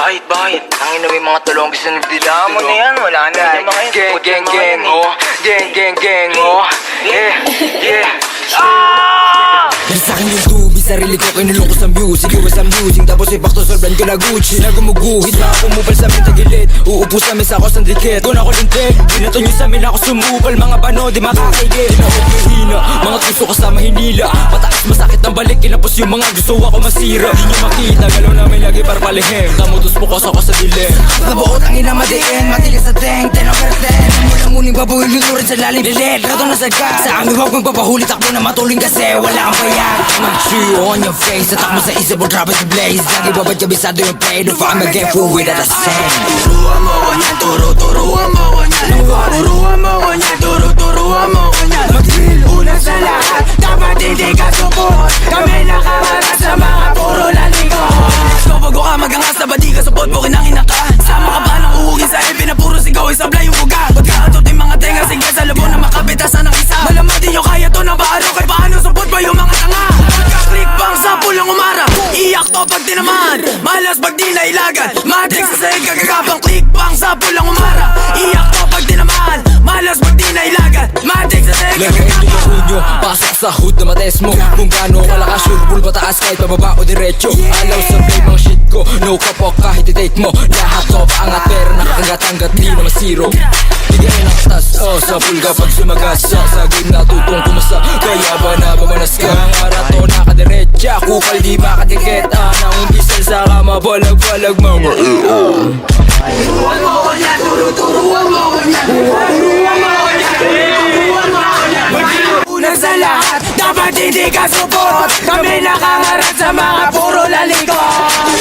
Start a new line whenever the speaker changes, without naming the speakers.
Bakit? Ang ina may mga tulonggis na nagdila mo na yan. Wala na.
Gang, gang, gang, oh. Gang, gang, gang, oh. Yeah, yeah.
Dahil sa'kin yung tubig, sarili ko kinulong ko sa music. Iwas ang music, tapos ay back to sobrang ko na Gucci. Na gumuguhit, na kumupal sa amin tagilid. Uupo sa mesa ko sa dikit. Kung ako lintik, binato nyo sa amin ako sumupal. Mga bano, di makakigit. Tinawag yung hina, mga puso ko sa mahinila. Pataas masakit ang balik, kinapos yung mga gusto ako masira. Di nyo makita, galaw namin lagi para palihim. Tamutos mo ko sa dilim. Nabuot ang ina madiin, matigas sa teng, 10 over 10. Mula muling babuhin yung lurin sa lalim. Lilit, rato na sagad. Sa amin huwag magpapahuli, takbo na matuling kasi wala kang bayad. Mag-chew on your face, at takmo sa isip, we'll drop it to blaze. Lagi babad kabisado yung play, don't find me again, full with at the same. Turuan mo ko niyan, turuan mo ko niyan. Turuan mo ko niyan, turuan mo ko niyan. Mag-drill, una sa lahat, dapat hindi ka support. Kami nakaharap sa mga puro lalikot. Bago ka magangas na ba di ka support, bukin ang ina ka. Sama ka ba ng uhugin sa ipin na puro sigaw, isablay yung buga. Pagkaatot yung mga tenga, sige sa labo na makapitasan ng isa. Malamang di nyo kaya to na paano, kay paano support ba yung mga tanga? Pagka-click bang sample ang umara, iyak to pag tinaman, malas pag di nailagan. Matrix sa sahig kagagapang click bang sample ang umara, iyak to pag tinaman, malas pag di nailagan. Matrix sa sahig lagayin nyo yung unyo, pasok sa hood na mates mo. Kung gaano kalakas sure, bull pataas kahit pababa o diretso. Alaw sa play mga shit ko, no kapok kahit i-take mo. Lahat to paangat pero nakakangat-angat, di naman zero. Bigay ng katas, oh sa pool kapag sumagasa. Sa game natutong kumasa, kaya ba nabamanas ka? Ang arato nakadiretsa, kupal di makadikit. Nang umbisal sa kama, balag-balag mga
Turuan mo ko niyan, turuan mo ko niyan. Turuan mo ko niyan, turuan mo ko niyan.
Una sa lahat, dapat hindi ka support. Kami nakaharap sa mga puro lalikot.